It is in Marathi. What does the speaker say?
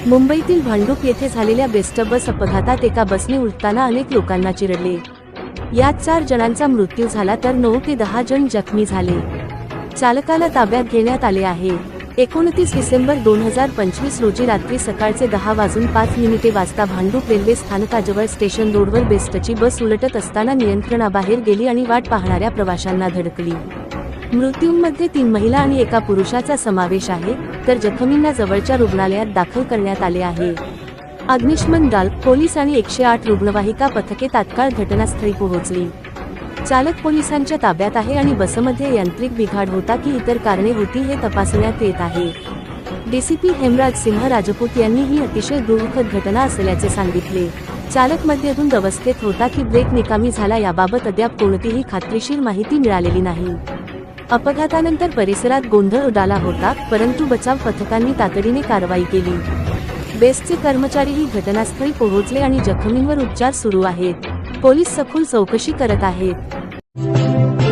मुंबईतील भांडूप येथे झालेल्या बेस्ट बस अपघातात एका बसने उलटताना अनेक लोकांना चिरडले। यात 4 जणांचा मृत्यू झाला तर 9 ते 10 जण जखमी झाले। चालकाला ताब्यात घेण्यात आले आहे। 29 डिसेंबर 2025 रोजी रात्री सकाळचे 10:05 वाजता भांडूप रेल्वे स्थानकाजवळ स्टेशन रोडवर बेस्टची बस उलटत असताना नियंत्रणाबाहेर गेली आणि वाट पाहणाऱ्या प्रवाशांना धडकली। मृत्यूंमध्ये 3 महिला आणि एका पुरुषाचा समावेश आहे, तर जखमींना जवळच्या रुग्णालयात दाखल करण्यात आले आहे। अग्निशमन दल, पोलीस आणि 108 रुग्णवाहिका पथके तात्काळ घटनास्थळी पोहोचली। चालक पोलिसांच्या ताब्यात आहे आणि बसमध्ये यांत्रिक बिघाड होता की इतर कारणे होती हे तपासण्यात येत आहे। डीसीपी हेमराज सिंह राजपूत यांनी ही अतिशय दुःखद घटना असल्याचे सांगितले। चालक मद्यधुंद अवस्थेत होता की ब्रेक निकामी झाला याबाबत अद्याप कोणतीही खात्रीशीर माहिती मिळालेली नाही। अपघातानंतर परिसरात गोंधळ उडाला होता, परंतु बचाव पथकांनी तातडीने कारवाई केली। बेस्टचे कर्मचारीही घटनास्थळी पोहोचले आणि जखमींवर उपचार सुरू आहेत। पोलीस सखोल चौकशी करत आहेत।